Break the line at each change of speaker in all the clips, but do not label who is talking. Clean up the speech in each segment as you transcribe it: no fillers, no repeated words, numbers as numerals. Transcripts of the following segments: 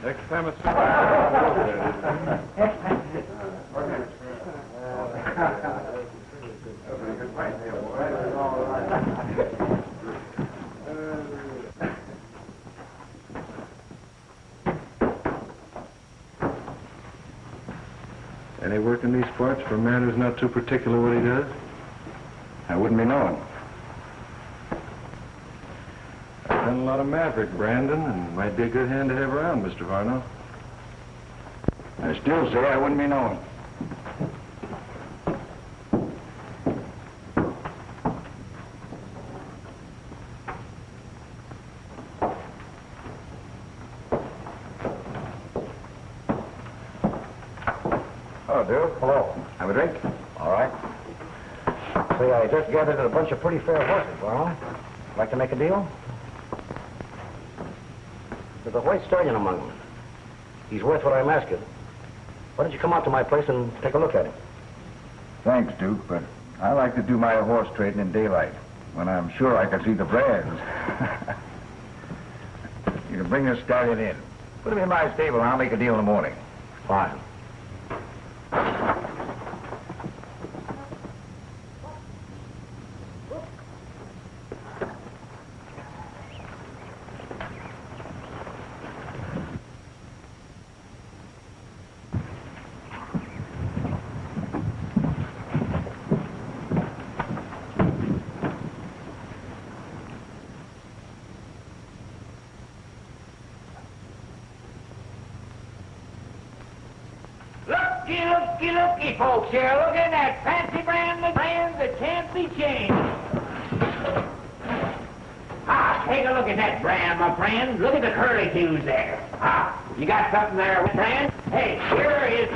Next time it's... Any work in these parts for a man who's not too particular what he does?
I wouldn't be knowing.
I've done a lot of maverick branding, and might be a good hand to have around, Mr. Varno.
I still say I wouldn't be knowing.
Hello, Duke. Hello. Have a drink? All right. Say, I just gathered a bunch of pretty fair horses, Varno. Like to make a deal? There's a white stallion among them. He's worth what I'm asking. Why don't you come out to my place and take a look at him?
Thanks, Duke, but I like to do my horse trading in daylight, when I'm sure I can see the brands. You can bring this stallion in. Put him in my stable and I'll make a deal in the morning.
Fine.
Looky, folks here. Look at that fancy brand that can't be changed. Ah, take a look at that brand, my friend. Look at the curlicues there. Ah, you got something there, friend? Hey, here is...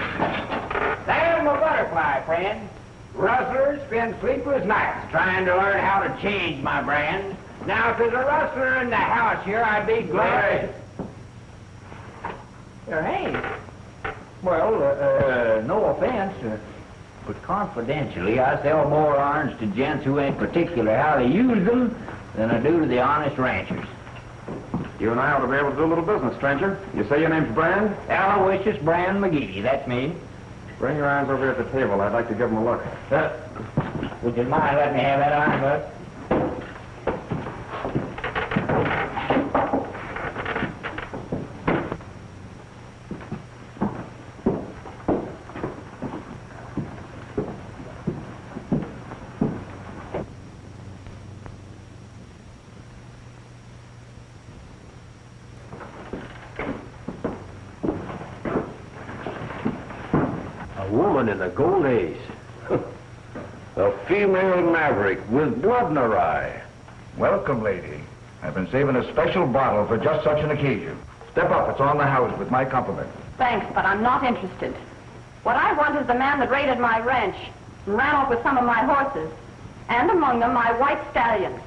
There's my butterfly, friend. Rustlers spend sleepless nights trying to learn how to change my brand. Now, if there's a rustler in the house here, I'd be glad... Hey. Well, no offense, but confidentially, I sell more irons to gents who ain't particular how to use them than I do to the honest ranchers.
You and I ought to be able to do a little business, stranger. You say your name's Brand?
Aloysius Brand McGee, that's me.
Bring your irons over here at the table. I'd like to give them a look.
Would you mind letting me have that iron, bud?
In the gold age. A female maverick with blood in her eye.
Welcome, lady. I've been saving a special bottle for just such an occasion. Step up, it's on the house with my compliments.
Thanks, but I'm not interested. What I want is the man that raided my ranch and ran off with some of my horses, and among them my white stallion.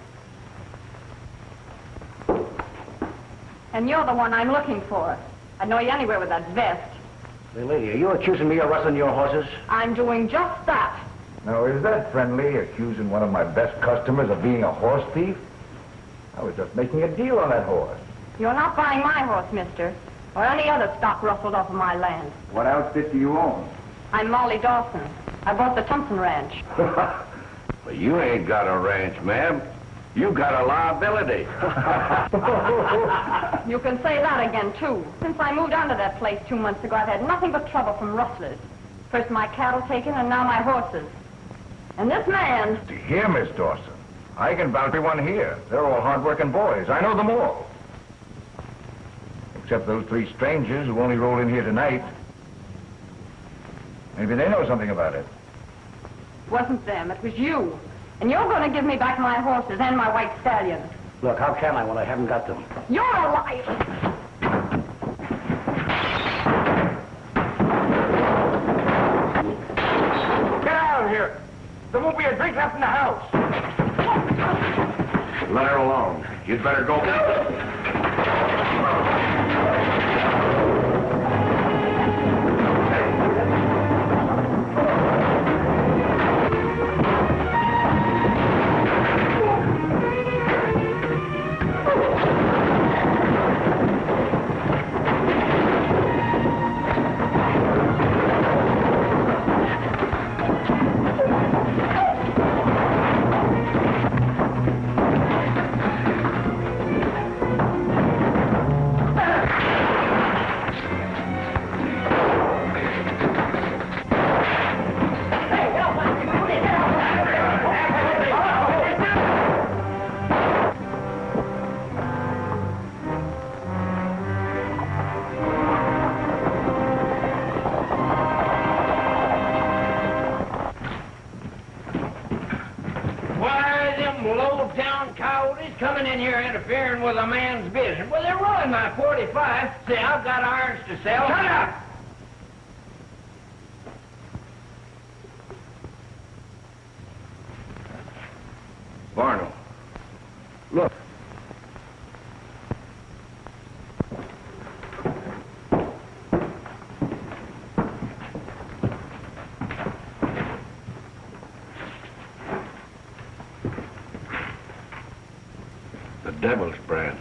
And you're the one I'm looking for. I'd know you anywhere with that vest.
Hey, lady, are you accusing me of rustling your horses?
I'm doing just that.
Now, is that friendly, accusing one of my best customers of being a horse thief? I was just making a deal on that horse.
You're not buying my horse, mister, or any other stock rustled off of my land.
What outfit do you own?
I'm Molly Dawson. I bought the Thompson Ranch.
But you ain't got a ranch, ma'am. You got a liability.
You can say that again, too. Since I moved onto that place 2 months ago, I've had nothing but trouble from rustlers. First my cattle taken, and now my horses. And this man...
See here, Miss Dawson. I can vouch for everyone here. They're all hard-working boys. I know them all. Except those 3 strangers who only rolled in here tonight. Maybe they know something about it.
It wasn't them, it was you. And you're going to give me back my horses and my white stallion.
Look, how can I when I haven't got them?
You're a liar!
Get out of here! There won't be a drink left in the house.
Let her alone. You'd better go.
coyotes coming in here interfering with a man's business. Well, they're rolling my 45. Say, I've got irons to sell. Shut up!
Varno, look. The devil's brand.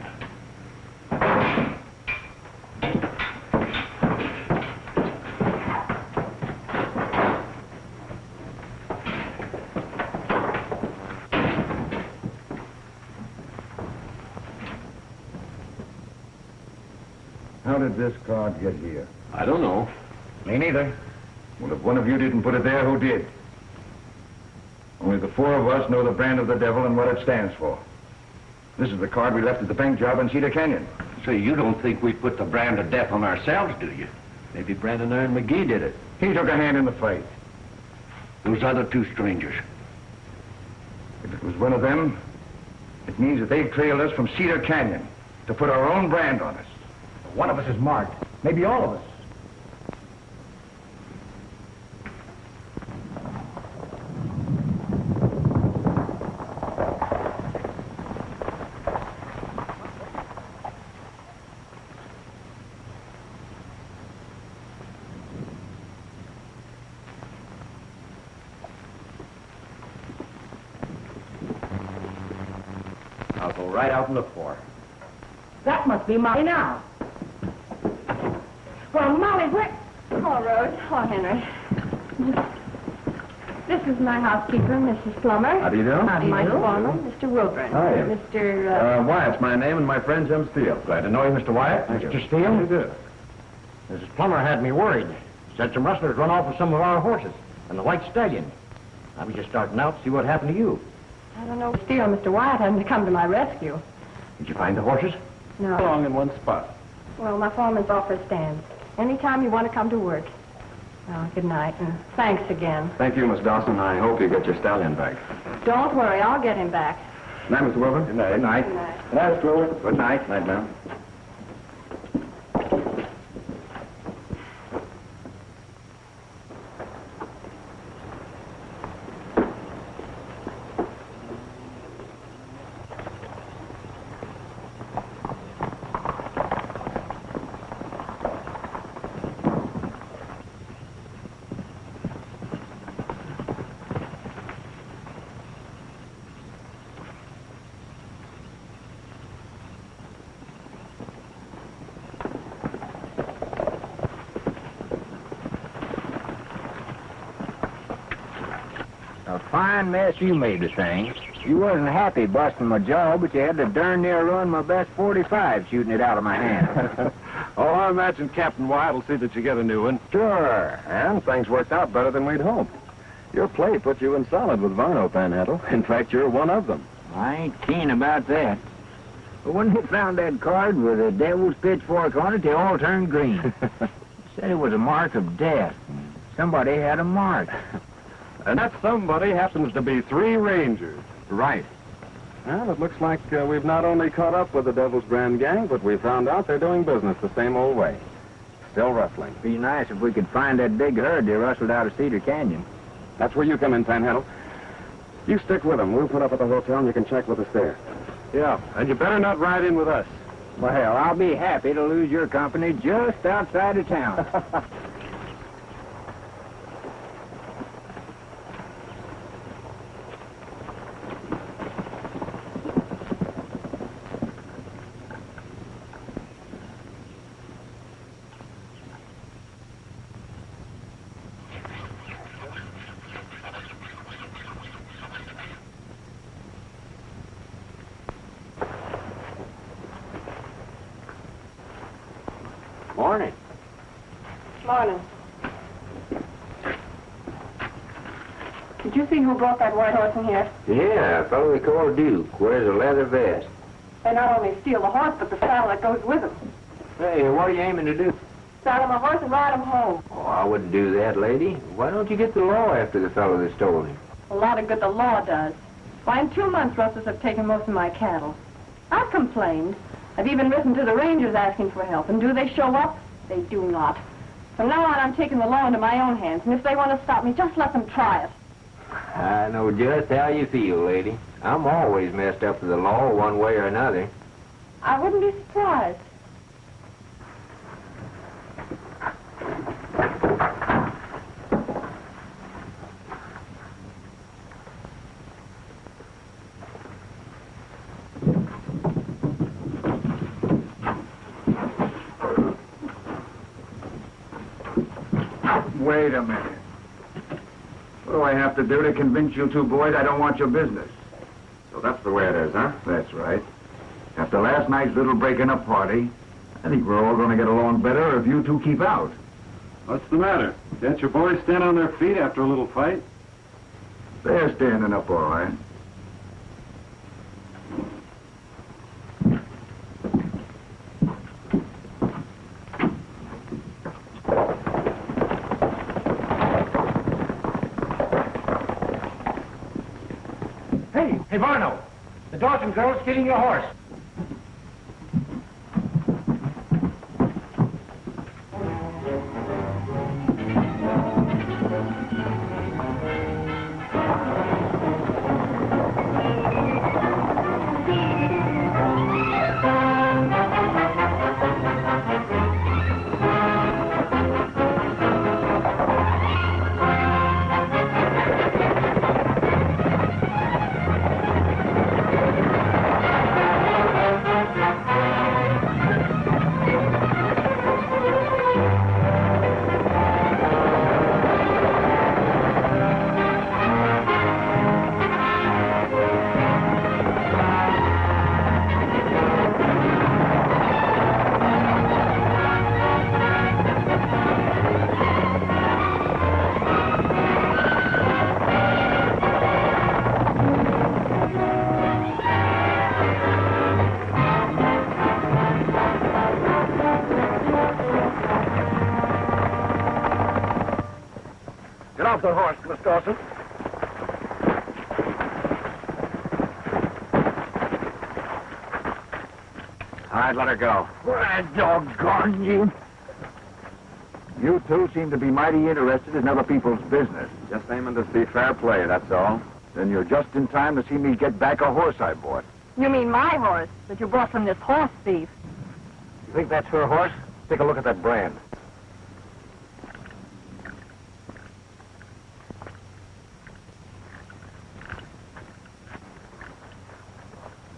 How did this card get here?
I don't know.
Me neither. Well, if one of you didn't put it there, who did? Only the four of us know the brand of the devil and what it stands for. This is the card we left at the bank job in Cedar Canyon.
So you don't think we put the brand of death on ourselves, do you? Maybe Brandon and McGee did it.
He took a hand in the fight.
Those other two strangers.
If it was one of them, it means that they've trailed us from Cedar Canyon to put our own brand on us.
One of us is marked. Maybe all of us.
I'll go right out and look for her.
That must be Molly now. Well, Molly, where...
Hello, Rose. Hello, Henry. This is my housekeeper, Mrs. Plummer.
How do you do?
How do you
My
do?
foreman, Mr. Wilburn.
Hi.
Mr.
Wyatt's my name and my friend Jim Steele. Glad to know you, Mr. Wyatt.
Mr. Steele?
You do.
Mrs. Plummer had me worried. Said some rustlers run off with some of our horses and the white stallion. I was just starting out to see what happened to you.
I don't know, Steele, Mr. Wyatt hasn't come to my rescue.
Did you find the horses?
No.
Along in one spot.
Well, my foreman's offer stands. Anytime you want to come to work. Well, good night, and thanks again.
Thank you, Miss Dawson. I hope you get your stallion back.
Don't worry, I'll get him back.
Good night, Mr. Wilburn. Good night.
Good night.
Good night.
Good night, Mr. Wilburn. Good night. Night, ma'am.
A fine mess you made the thing. You wasn't happy busting my jaw, but you had to darn near ruin my best 45 shooting it out of my hand.
Oh, I imagine Captain Wyatt will see that you get a new one.
Sure.
And things worked out better than we'd hoped. Your play put you in solid with Varno, Panhandle. In fact, you're one of them.
I ain't keen about that. But when they found that card with the devil's pitchfork on it, they all turned green. Said it was a mark of death. Somebody had a mark.
And that somebody happens to be 3 Rangers.
Right.
Well, it looks like we've not only caught up with the Devil's Brand gang, but we found out they're doing business the same old way. Still rustling.
Be nice if we could find that big herd they rustled out of Cedar Canyon.
That's where you come in, Panhandle. You stick with them. We'll put up at the hotel and you can check with us there. Yeah, and you better not ride in with us.
Well, I'll be happy to lose your company just outside of town.
Morning.
Morning. Did you see who brought that white horse in here?
Yeah, a fellow we call Duke. Wears a leather vest.
They not only steal the horse, but the saddle that goes with him.
Hey, what are you aiming to do?
Saddle my horse and ride him home.
Oh, I wouldn't do that, lady. Why don't you get the law after the fellow that stole him?
A lot of good the law does. Why, in 2 months, rustlers have taken most of my cattle. I've complained. I've even written to the Rangers asking for help. And do they show up? They do not. From now on, I'm taking the law into my own hands. And if they want to stop me, just let them try it.
I know just how you feel, lady. I'm always messed up with the law one way or another.
I wouldn't be surprised.
Wait a minute. What do I have to do to convince you two boys I don't want your business?
So that's the way it is, huh?
That's right. After last night's little breaking up party, I think we're all going to get along better if you two keep out.
What's the matter? Can't your boys stand on their feet after a little fight?
They're standing up all right.
Hey, Varno, the Dawson girl's stealing your horse.
Off the horse, Miss Dawson.
All right, let her go.
Why, doggone you.
You two seem to be mighty interested in other people's business.
Just aiming to see fair play, that's all.
Then you're just in time to see me get back a horse I bought.
You mean my horse that you brought from this horse thief?
You think that's her horse? Take a look at that brand.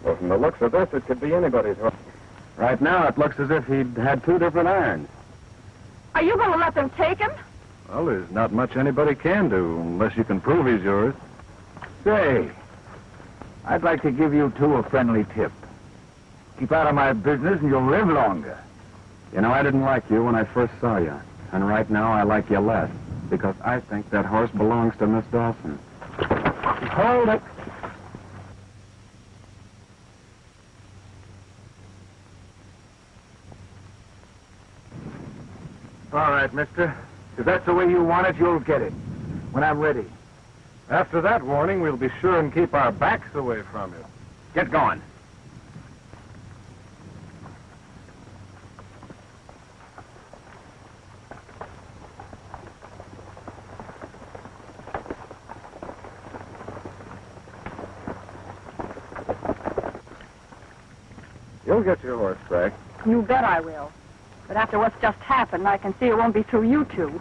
Well, from the looks of this, it could be anybody's horse. Right now, it looks as if he'd had 2 different irons.
Are you going to let them take him?
Well, there's not much anybody can do, unless you can prove he's yours.
Say, I'd like to give you two a friendly tip. Keep out of my business and you'll live longer.
You know, I didn't like you when I first saw you. And right now, I like you less. Because I think that horse belongs to Miss Dawson. Hold it.
All right, mister. If that's the way you want it, you'll get it. When I'm ready.
After that warning, we'll be sure and keep our backs away from you. Get going. You'll get your horse back.
You bet I will. But after what's just happened, I can see it won't be through you two.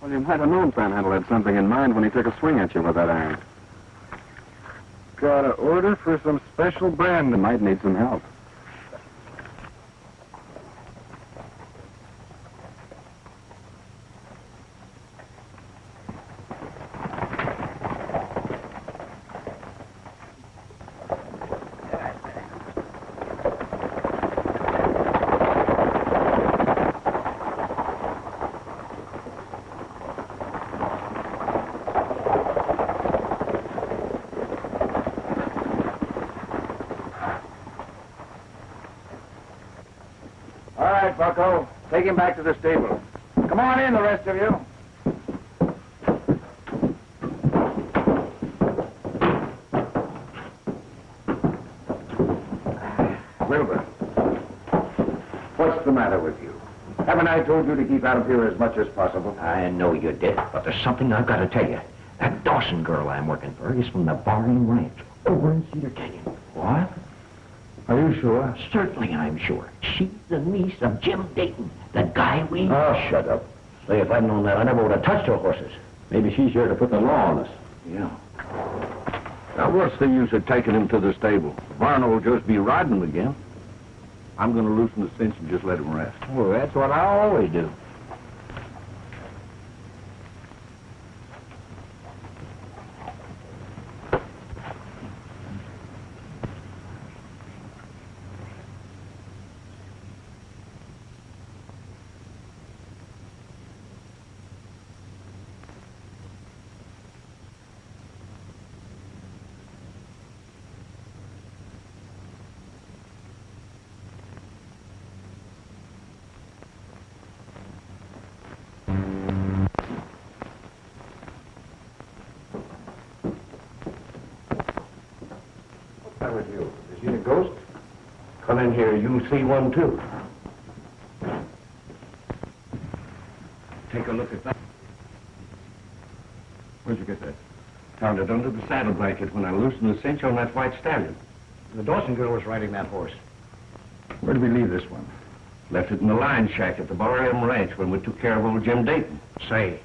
Well, you might have known Panhandle had something in mind when he took a swing at you with that iron. Got an order for some special brand that might need some help.
right, Bucko. Take him back to the stable. Come on in, the rest of you. Wilbur, what's the matter with you? Haven't I told you to keep out of here as much as possible?
I know you did, but there's something I've got to tell you. That Dawson girl I'm working for is from the Barring Ranch over in Cedar Canyon.
What? Are you sure?
Certainly I'm sure. She's the niece of Jim Dayton, the guy we...
Oh, shut up. Say, if I'd known that, I never would have touched her horses. Maybe she's here to put the law on us.
Yeah.
Now, what's the use of taking him to the stable? Varno will just be riding him again. I'm going to loosen the cinch and just let him rest.
Well, that's what I always do.
With you. Is he a ghost? Come in here. You see one, too. Take a look at that.
Where'd you get that?
Found it under the saddle blanket when I loosened the cinch on that white stallion.
The Dawson girl was riding that horse. Where did we leave this one?
Left it in the line shack at the Barham Ranch when we took care of old Jim Dayton.
Say,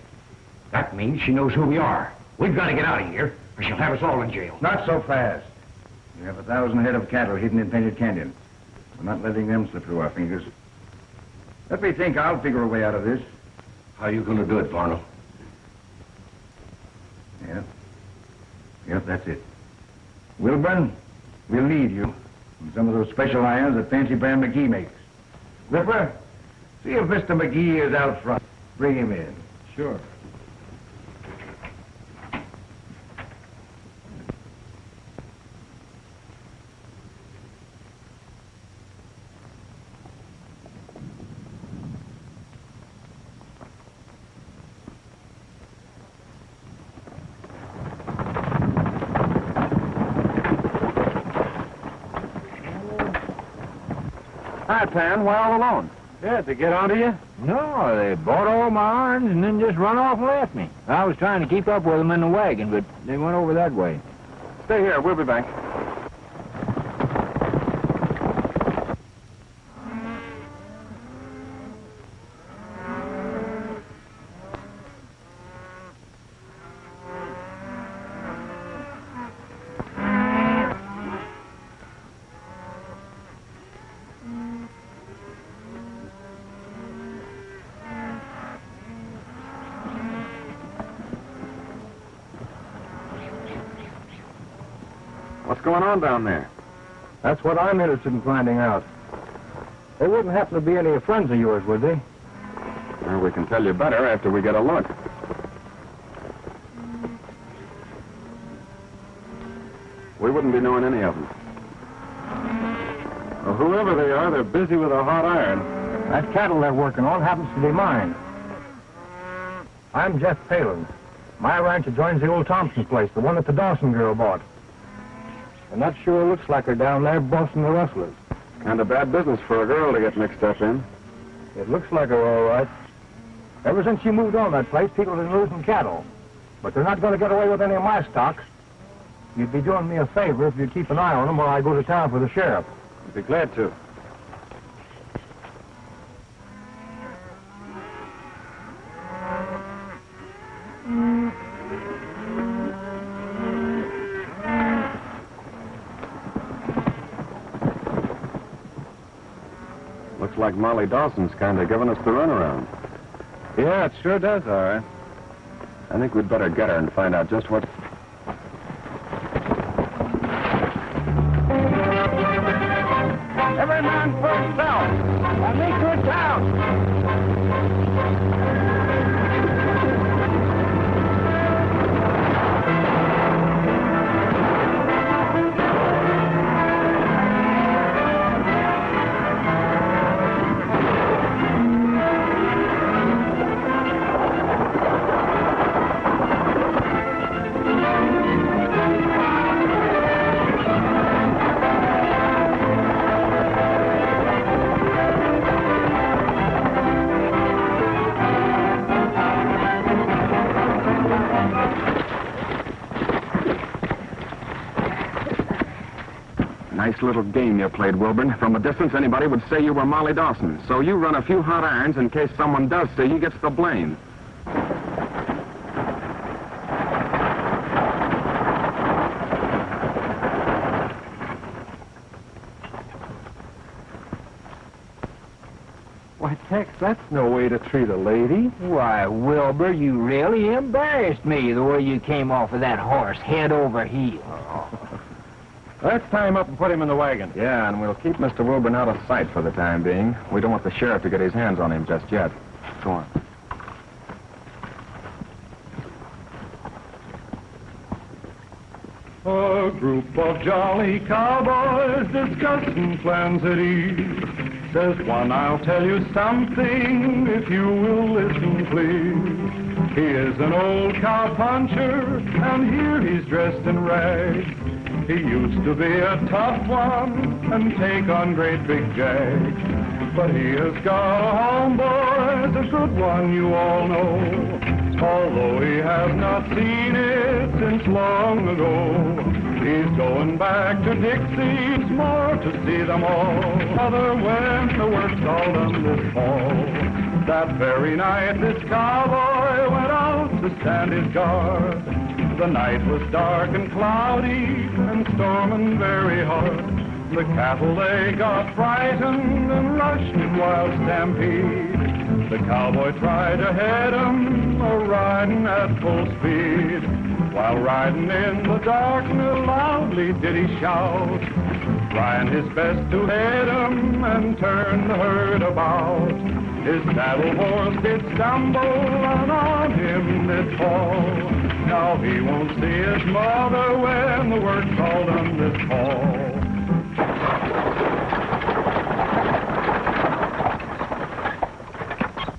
that means she knows who we are. We've got to get out of here, or she'll have us all in jail.
Not so fast. We have 1,000 head of cattle hidden in Painted Canyon. We're not letting them slip through our fingers. Let me think. I'll figure a way out of this.
How you going to do it, Varno?
Yeah. Yep, that's it. Wilburn, we'll need you. And some of those special irons that Fancy Brand McGee makes. Ripper, see if Mr. McGee is out front. Bring him in. Sure.
Hi, Pan. Why all alone?
Yeah, to get onto you? No, they bought all my irons and then just run off and left me. I was trying to keep up with them in the wagon, but they went over that way.
Stay here. We'll be back. What's going on down there?
That's what I'm interested in finding out. They wouldn't happen to be any friends of yours, would they?
Well, we can tell you better after we get a look. We wouldn't be knowing any of them. Well, whoever they are, they're busy with a hot iron.
That cattle they're working on happens to be mine. I'm Jeff Palin. My ranch adjoins the old Thompson place, the one that the Dawson girl bought. And that sure looks like her down there bossing the rustlers.
Kind of bad business for a girl to get mixed up in.
It looks like her, all right. Ever since she moved on that place, people have been losing cattle. But they're not going to get away with any of my stocks. You'd be doing me a favor if you'd keep an eye on them while I go to town for the sheriff.
I'd be glad to. Looks like Molly Dawson's kind of giving us the runaround.
Yeah, it sure does, all right.
I think we'd better get her and find out just what...
Every man for himself. And make good town.
Nice little game you played, Wilburn. From a distance, anybody would say you were Molly Dawson. So you run a few hot irons in case someone does see you gets the blame.
Why, Tex, that's no way to treat a lady.
Why, Wilbur, you really embarrassed me the way you came off of that horse, head over heels.
Let's tie him up and put him in the wagon.
Yeah, and we'll keep Mr. Wilburn out of sight for the time being. We don't want the sheriff to get his hands on him just yet. Go on.
A group of jolly cowboys discussing plans at ease. Says one, I'll tell you something, if you will listen, please. He is an old cowpuncher, and here he's dressed in rags. He used to be a tough one and take on great big jags. But he has got a homeboy, a good one you all know. Although he has not seen it since long ago. He's going back to Dixie's more to see them all. Mother, when the work's all done this fall. That very night this cowboy went out to stand his guard. The night was dark and cloudy and storming very hard. The cattle, they got frightened and rushed in wild stampede. The cowboy tried to head 'em, riding at full speed. While riding in the darkness, loudly did he shout, trying his best to head 'em and turn the herd about. His saddle horse did stumble and on him did fall. Now he won't see his mother when the work's all done this fall.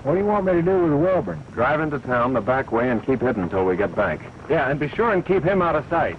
What do you want me to do with Wilburn?
Drive into town the back way and keep hidden until we get back.
Yeah, and be sure and keep him out of sight.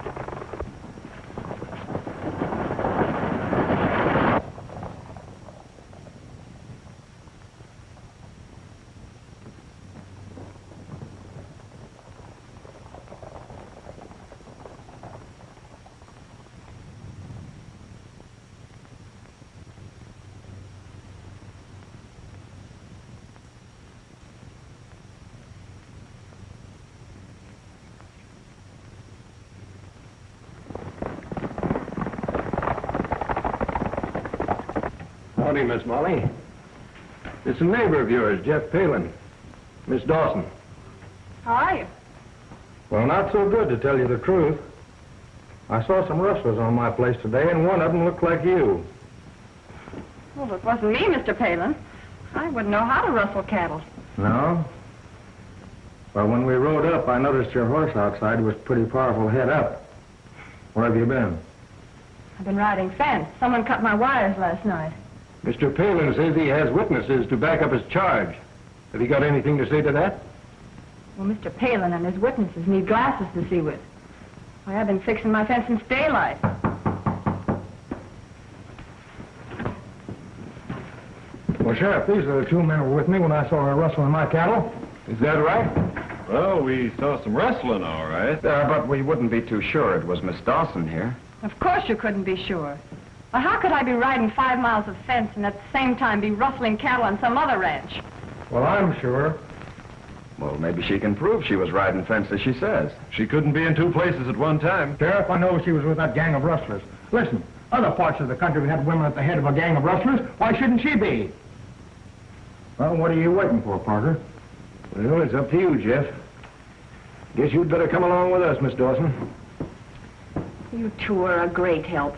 Howdy, Miss Molly. It's a neighbor of yours, Jeff Palin. Miss Dawson.
How are you?
Well, not so good, to tell you the truth. I saw some rustlers on my place today, and one of them looked like you.
Well, it wasn't me, Mr. Palin. I wouldn't know how to rustle cattle.
No? Well, when we rode up, I noticed your horse outside was pretty powerful head up. Where have you been?
I've been riding fence. Someone cut my wires last night.
Mr. Palin says he has witnesses to back up his charge. Have you got anything to say to that?
Well, Mr. Palin and his witnesses need glasses to see with. Why, I've been fixing my fence since daylight.
Well, Sheriff, these are the two men who were with me when I saw her rustling my cattle. Is that right?
Well, we saw some rustling, all right.
But we wouldn't be too sure it was Miss Dawson here.
Of course you couldn't be sure. Well, how could I be riding 5 miles of fence and at the same time be rustling cattle on some other ranch?
Well, I'm sure.
Well, maybe she can prove she was riding fence as she says.
She couldn't be in two places at one time.
Sheriff, I know she was with that gang of rustlers. Listen, other parts of the country have had women at the head of a gang of rustlers. Why shouldn't she be? Well, what are you waiting for, Parker? Well, it's up to you, Jeff. Guess you'd better come along with us, Miss Dawson.
You two are a great help.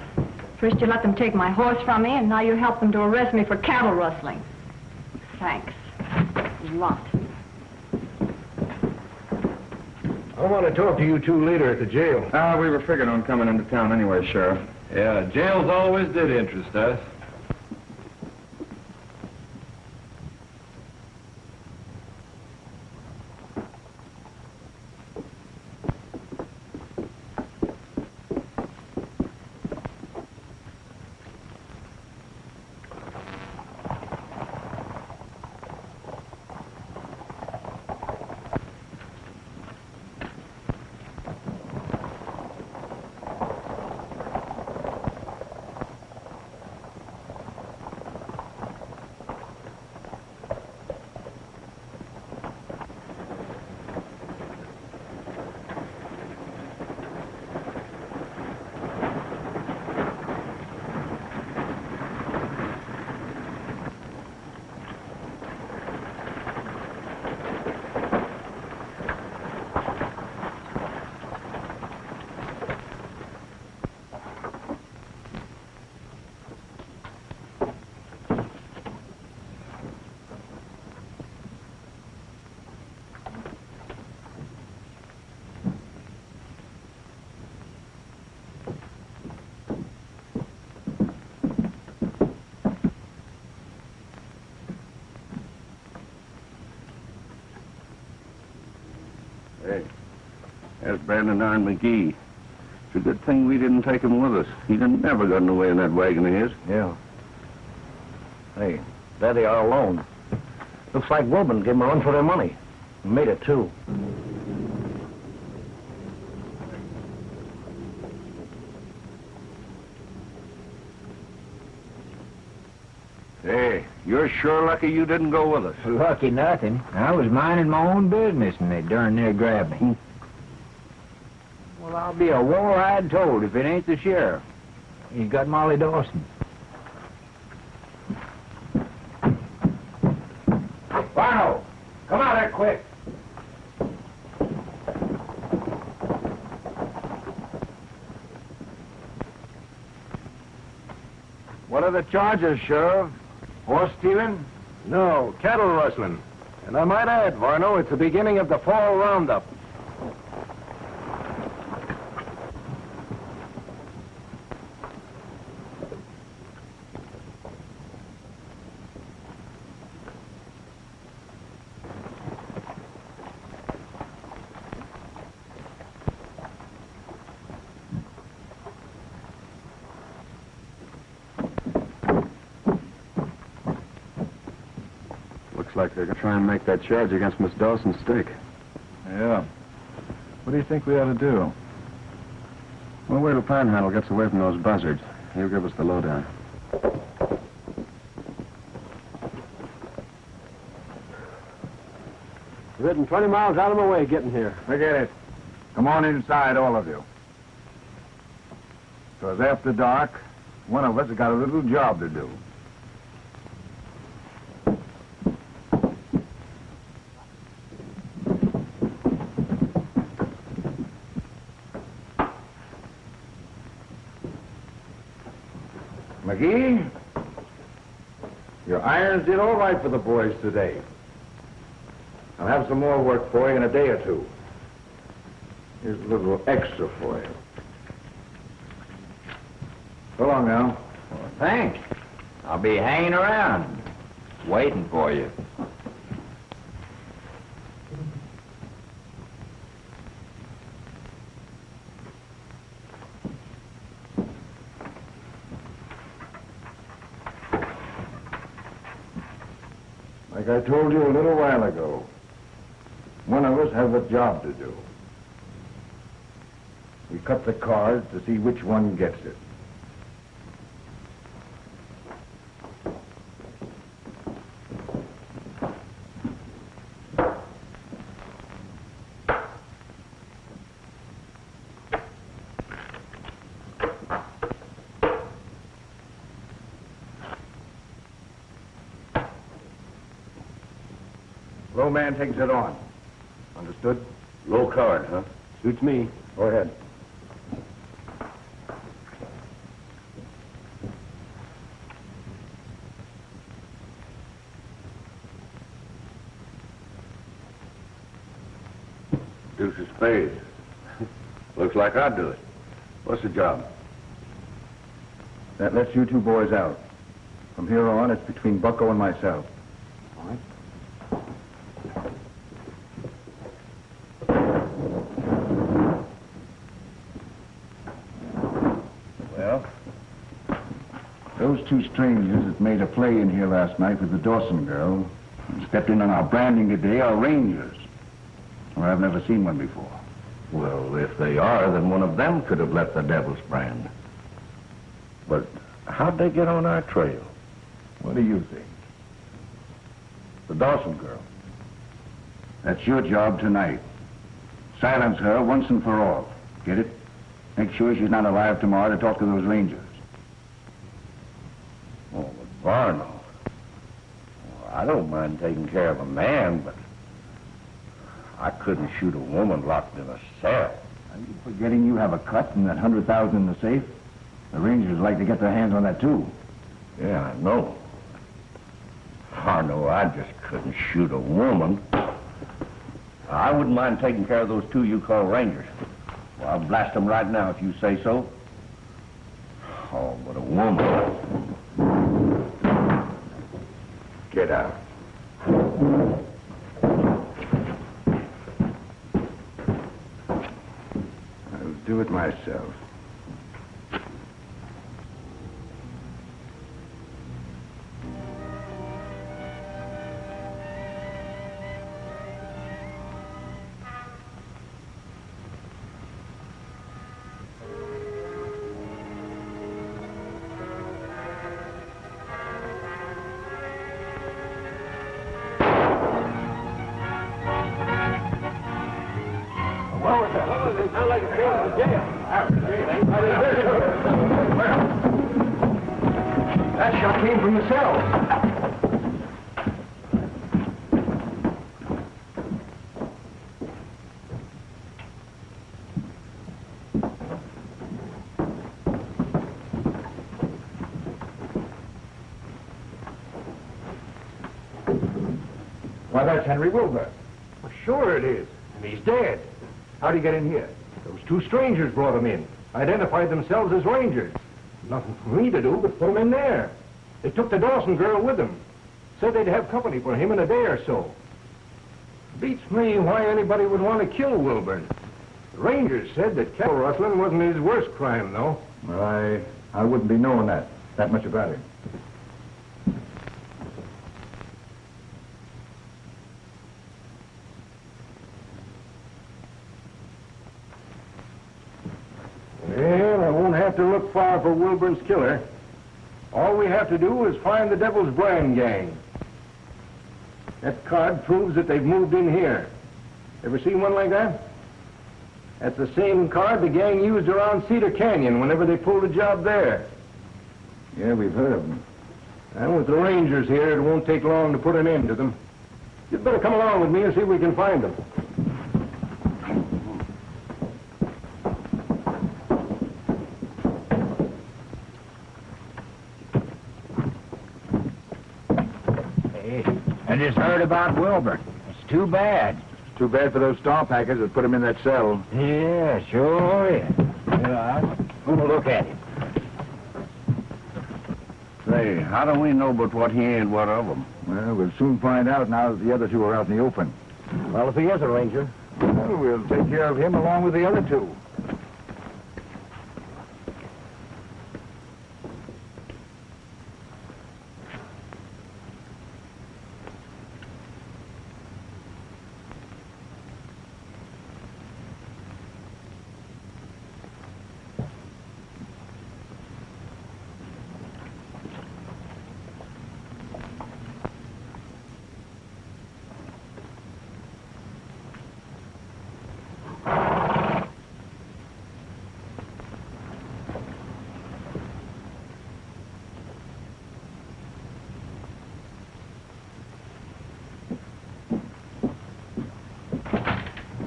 First you let them take my horse from me, and now you help them to arrest me for cattle rustling. Thanks. A lot.
I want to talk to you two later at the jail.
We were figuring on coming into town anyway, Sheriff.
Yeah, jails always did interest us.
branding iron McGee. It's a good thing we didn't take him with us. He'd have never gotten away in that wagon of his.
Yeah. Hey, there they are alone. Looks like Wilburn gave them a run for their money. And made it, too.
Hey, you're sure lucky you didn't go with us.
Lucky nothing. I was minding my own business and they darn near grabbed me. Well, I'll be a war-eyed toad if it ain't the sheriff. He's got Molly Dawson.
Varno, come out here quick.
What are the charges, Sheriff? Horse stealing?
No, cattle rustling. And I might add, Varno, it's the beginning of the fall roundup.
Looks like they're going to try and make that charge against Miss Dawson stick.
Yeah. What do you think we ought to do?
We'll wait till Panhandle gets away from those buzzards. He'll give us the lowdown.
Ridden 20 miles out of my way getting here.
Forget it. Come on inside, all of you. Because after dark, one of us has got a little job to do. McGee, your irons did all right for the boys today. I'll have some more work for you in a day or two. Here's a little extra for you. So long now.
Well, thanks. I'll be hanging around, waiting for you.
Like I told you a little while ago, one of us has a job to do. We cut the cards to see which one gets it. Low man takes it on. Understood?
Low card, huh?
Suits me.
Go ahead.
Deuce of spades. Looks like I'd do it. What's the job?
That lets you two boys out. From here on, it's between Bucko and myself.
All right.
Well, those two strangers that made a play in here last night with the Dawson girl and stepped in on our branding today are Rangers. Well, I've never seen one before.
Well, if they are, then one of them could have left the devil's brand. But how'd they get on our trail?
What do you think? The Dawson girl. That's your job tonight. Silence her once and for all. Get it? Make sure she's not alive tomorrow to talk to those Rangers.
Oh, but Varno. Well, I don't mind taking care of a man, but I couldn't shoot a woman locked in a cell.
Are you forgetting you have a cut and that 100,000 in the safe? The Rangers like to get their hands on that, too.
Yeah, I know. Varno, I just couldn't shoot a woman. I wouldn't mind taking care of those two you call Rangers. Well, I'll blast them right now if you say so. Oh, but a woman.
Get out. do it myself.
That shot came from the cells. Why, that's Henry Wilburn. Well, sure it is. And he's dead. How'd he get in here? Those two strangers brought him in. Identified themselves as Rangers. Nothing for me to do but put him in there. They took the Dawson girl with them. Said they'd have company for him in a day or so. Beats me why anybody would want to kill Wilburn. The Rangers said that cattle rustling wasn't his worst crime, though.
Well, I wouldn't be knowing that much about him.
Well, I won't have to look far for Wilburn's killer. All we have to do is find the Devil's Brand gang. That card proves that they've moved in here. Ever seen one like that? That's the same card the gang used around Cedar Canyon whenever they pulled a job there.
Yeah, we've heard of them.
And with the Rangers here, it won't take long to put an end to them. You'd better come along with me and see if we can find them.
I just heard about Wilburn. It's too bad.
Too bad for those star packers that put him in that cell.
Yeah, sure is. Yeah, I'm gonna look at him.
Say, how do we know but what he ain't one of them?
Well, we'll soon find out now that the other two are out in the open.
Well, if he is a Ranger, well, we'll take care of him along with the other two.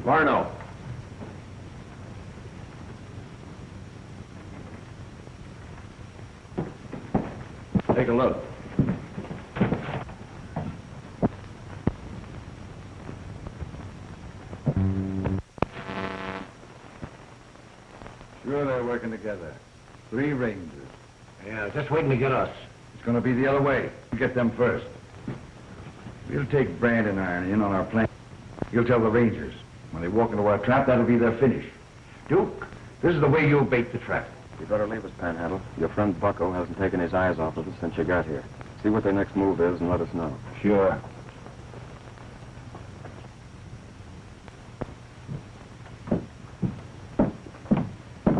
Varno. Take a look.
Sure, they're working together. 3 Rangers.
Yeah, just waiting to get us.
It's going to be the other way. You get them first. We'll take Brandon Iron in on our plan. He'll tell the Rangers. When they walk into our trap, that'll be their finish.
Duke, this is the way you'll bait the trap.
You better leave us, Panhandle. Your friend Bucko hasn't taken his eyes off of us since you got here. See what their next move is and let us know.
Sure.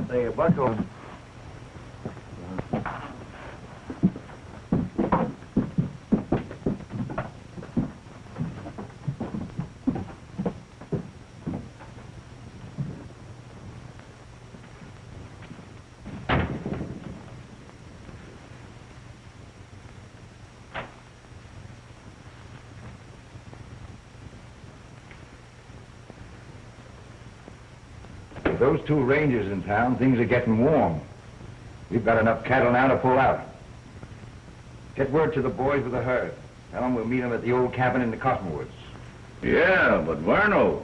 Say, Bucko.
With those 2 Rangers in town, things are getting warm. We've got enough cattle now to pull out. Get word to the boys with the herd. Tell them we'll meet them at the old cabin in the Cottonwoods.
Yeah, but Varno,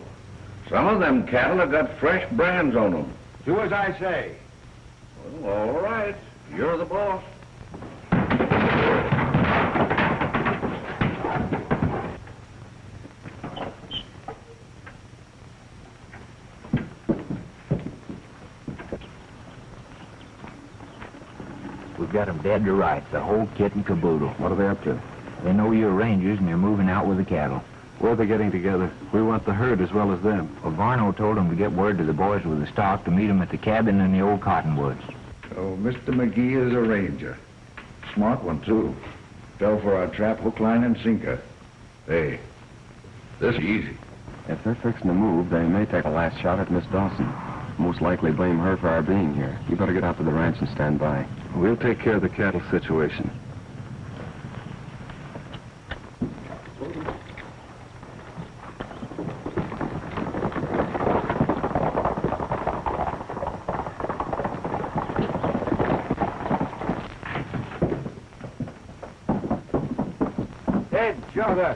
some of them cattle have got fresh brands on them.
Do as I say.
Well, all right. You're the boss.
We've got 'em dead to rights, the whole kit and caboodle.
What are they up to?
They know you're Rangers and they're moving out with the cattle.
Where are they getting together? We want the herd as well as them.
Well, Varno told them to get word to the boys with the stock to meet 'em at the cabin in the old cottonwoods.
So Mr. McGee is a ranger. Smart one, too. Fell for our trap, hook, line, and sinker. Hey, this is easy.
If they're fixing to move, they may take a last shot at Miss Dawson. Most likely blame her for our being here. You better get out to the ranch and stand by. We'll take care of the cattle situation.
Ed, Jonah.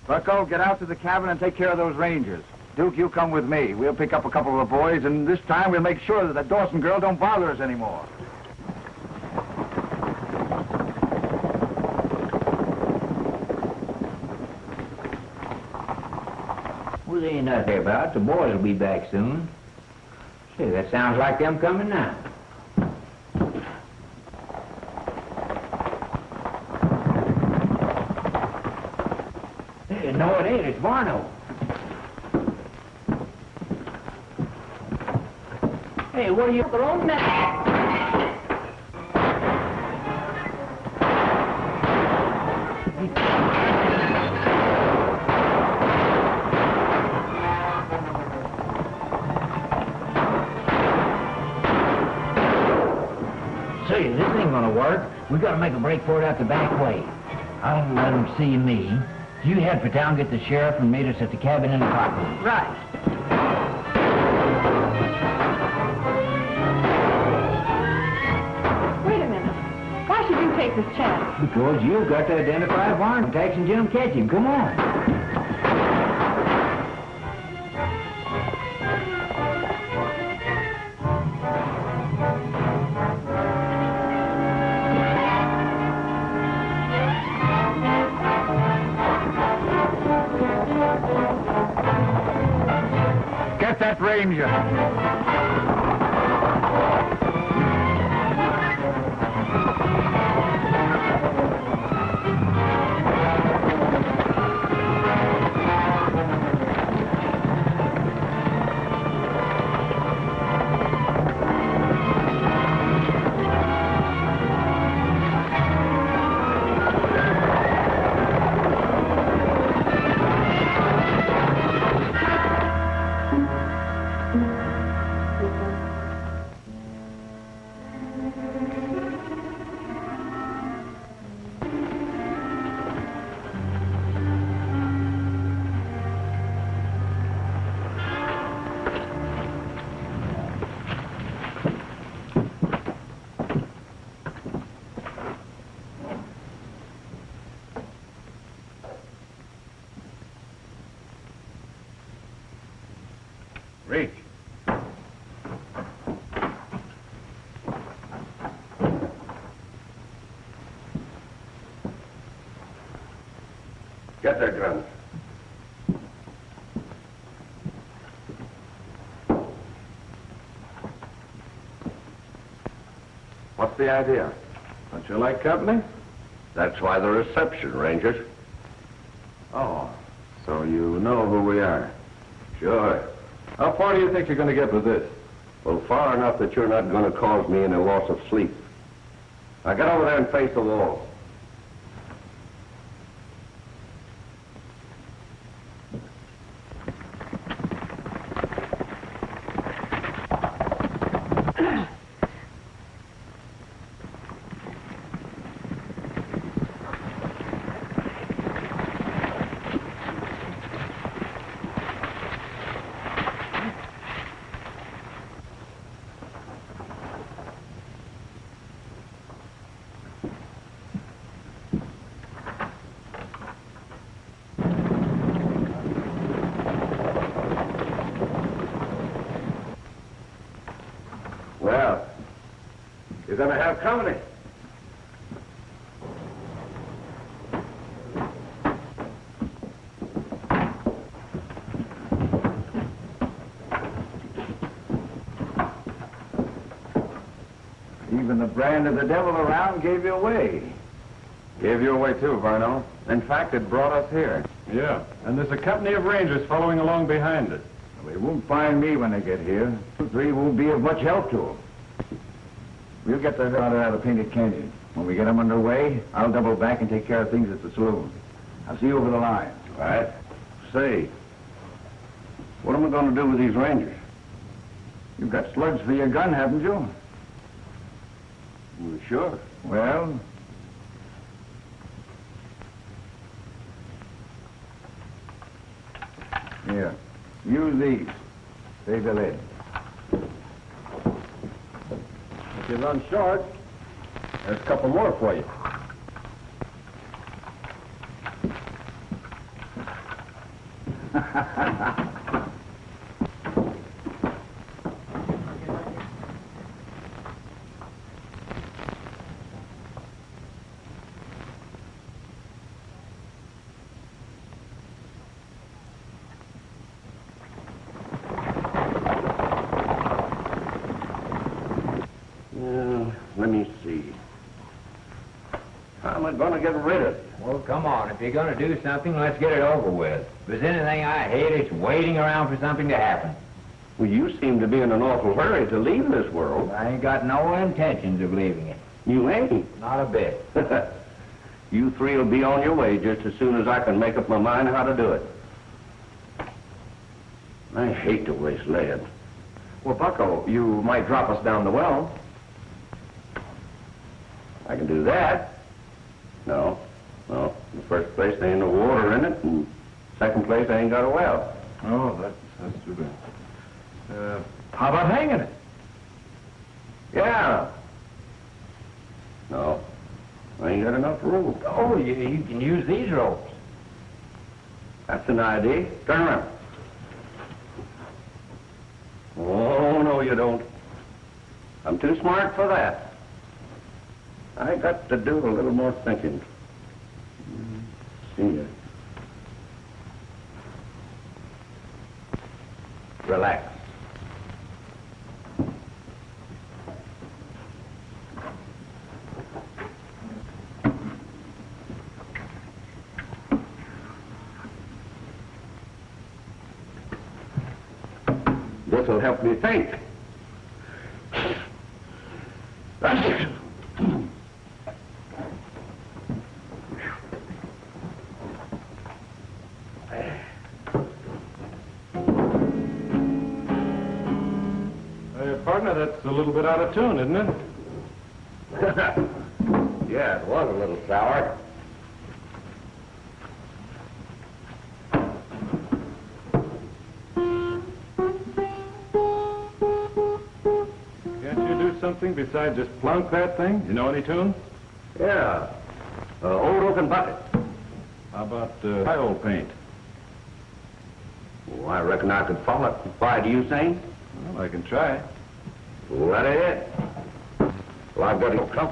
Bucko, get out to the cabin and take care of those Rangers. Duke, you come with me. We'll pick up a couple of the boys, and this time we'll make sure that the Dawson girl don't bother us anymore.
Well, they ain't nothing about. The boys will be back soon. Say, that sounds like them coming now. Hey, no, it ain't. It's Varno. Hey, what are you alone now? Say, this ain't gonna work. We gotta make a break for it out the back way. I'll let them see me. You head for town, get the sheriff, and meet us at the cabin in the cottonwoods.
Right. Wait a minute. Why should you take this chance?
Because you've got to identify Varno. Tex and Jim catch him. Come on.
Get that Ranger.
Reach.
Get their guns.
What's the idea?
Don't you like company?
That's why the reception, Rangers.
Oh, so you know who we are.
Sure.
How far do you think you're going to get with this?
Well, far enough that you're not going to cause me any loss of sleep. Now get over there and face the wall. Well, you're going to have company.
the brand of the devil around gave you away.
Gave you away too, Varno. In fact, it brought us here.
Yeah, and there's a company of Rangers following along behind it.
They won't find me when they get here. You three won't be of much help to them. We'll get the hell out of the Painted Canyon. When we get them underway, I'll double back and take care of things at the saloon. I'll see you over the line.
All right. Say, what am I going to do with these Rangers?
You've got slugs for your gun, haven't you?
Well, sure.
Well, here. Use these. Save the lead.
If you run short, there's a couple more for you.
Let me see. How am I going to get rid of it?
Well, come on. If you're going to do something, let's get it over with. If there's anything I hate, it's waiting around for something to happen.
Well, you seem to be in an awful hurry to leave this world.
I ain't got no intentions of leaving it.
You ain't?
Not a bit.
You three will be on your way just as soon as I can make up my mind how to do it. I hate to waste lead.
Well, Bucko, you might drop us down the well.
I can do that. No. Well, in the first place, there ain't no water in it, and second place, I ain't got a well.
Oh, that's too bad.
How about hanging it?
Yeah. No. I ain't got enough room.
Oh, you can use these ropes.
That's an idea. Turn around. Oh, no, you don't. I'm too smart for that. I got to do a little more thinking. See ya. Relax. This will help me think.
Partner, that's a little bit out of tune, isn't it?
Yeah, it was a little sour.
Can't you do something besides just plunk that thing? You know any tune?
Yeah. Old oaken bucket.
How about high old paint?
Oh, I reckon I could follow it. Why, do you sing?
Well, I can try.
Let it hit. Well, I've got to come.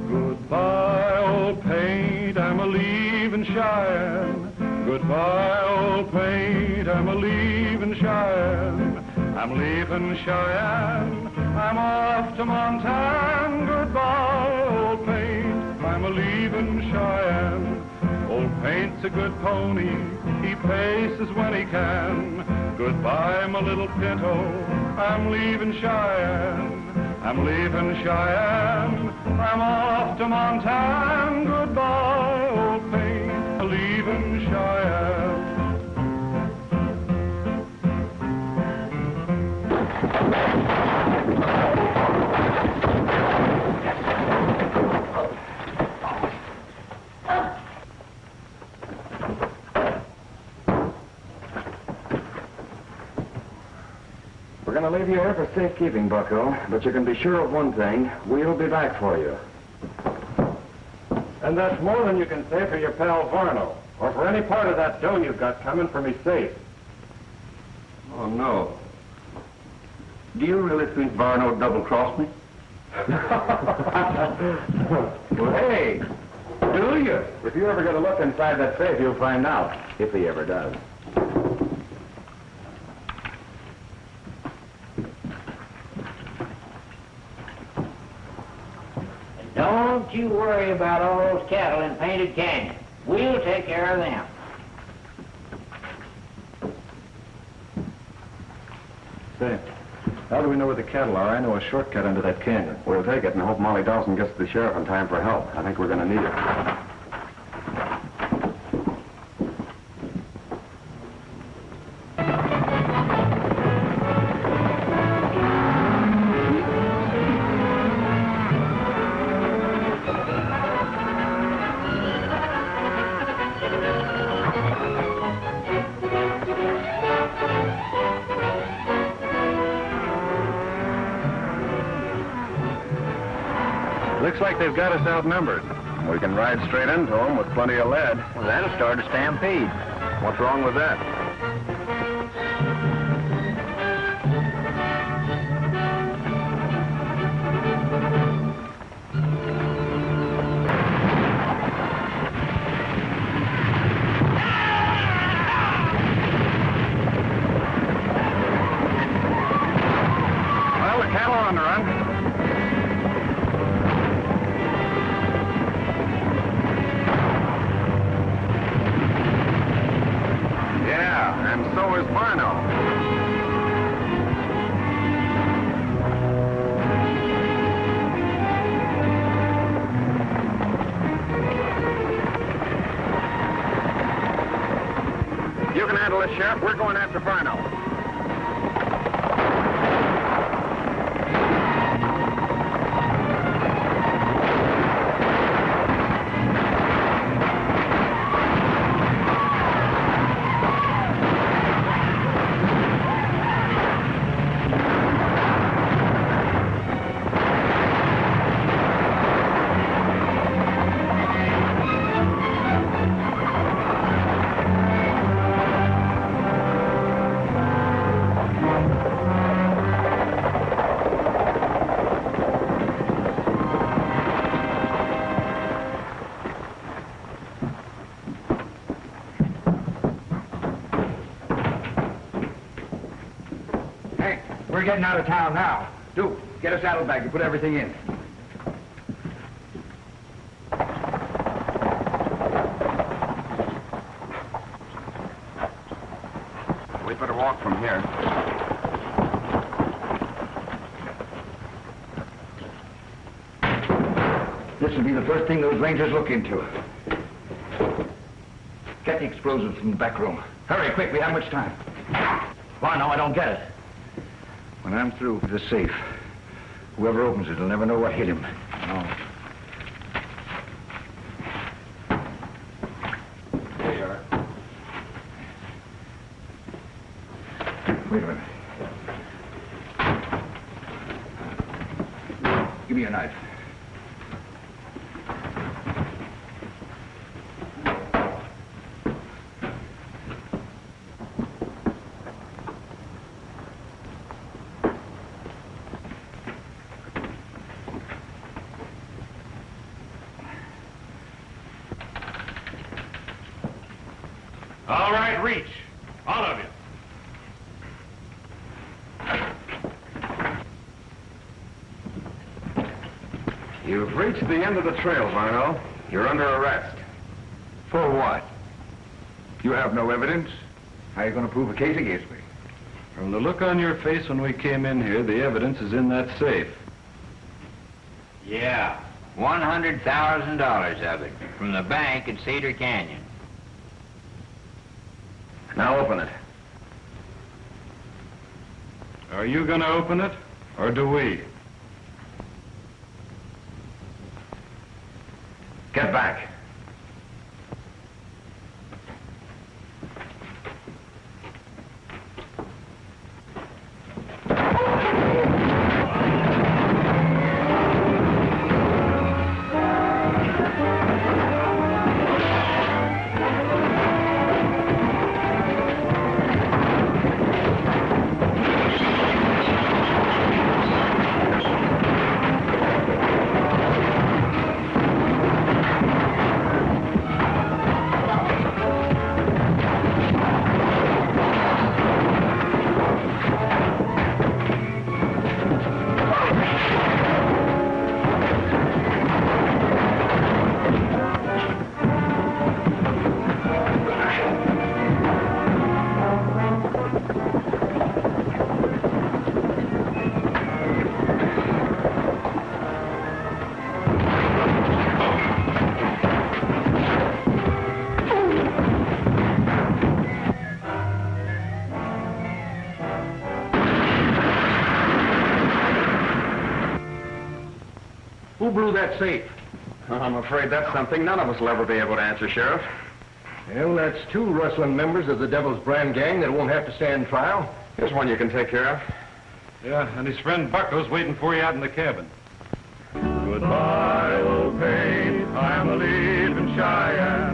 Goodbye, old paint, I'm a-leaving Cheyenne. Goodbye, old paint, I'm a-leaving Cheyenne. I'm leaving Cheyenne, I'm off to Montana. Goodbye, old paint, I'm a-leaving Cheyenne. Old paint's a good pony, he paces when he can. Goodbye, my little pinto, I'm leaving Cheyenne. I'm leaving Cheyenne, I'm off to Montana. Goodbye, old paint, I'm leaving Cheyenne.
We're going to leave you here for safekeeping, Bucko, but you can be sure of one thing. We'll be back for you.
And that's more than you can say for your pal Varno, or for any part of that dough you've got coming for me safe.
Oh, no.
Do you really think Varno double-crossed me?
Well, hey, do you?
If you ever get a look inside that safe, you'll find out, if he ever does.
Don't you worry about all those cattle in Painted Canyon. We'll take care of them.
Say, how do we know where the cattle are? I know a shortcut into that canyon. We'll take it and hope Molly Dawson gets to the sheriff in time for help. I think we're going to need it. Looks like they've got us outnumbered. We can ride straight into them with plenty of lead.
Well, that'll start a stampede.
What's wrong with that? Well, the cattle are on the run. And so is Varno. You can handle this, Sheriff. We're going after Varno.
We're getting out of town now. Do, get a saddlebag and put everything in.
We'd better walk from here.
This will be the first thing those Rangers look into. Get the explosives from the back room. Hurry, quick, we haven't much time.
Varno, I don't get it.
When I'm through with the safe, whoever opens it will never know what hit him.
No. There you are.
Wait a minute. Give me your knife.
All right, reach. All of you.
You've reached the end of the trail, Varno. You're under arrest.
For what? You have no evidence? How are you going to prove a case against me?
From the look on your face when we came in here, the evidence is in that safe.
Yeah, $100,000 of it from the bank at Cedar Canyon.
Now open it.
Are you going to open it, or do we?
Get back.
Who blew that safe?
I'm afraid that's something none of us will ever be able to answer, Sheriff.
Well, that's 2 rustling members of the Devil's Brand gang that won't have to stand trial.
Here's one you can take care of.
Yeah, and his friend Bucko's waiting for you out in the cabin. Goodbye, old pain, I'm a leaving Cheyenne.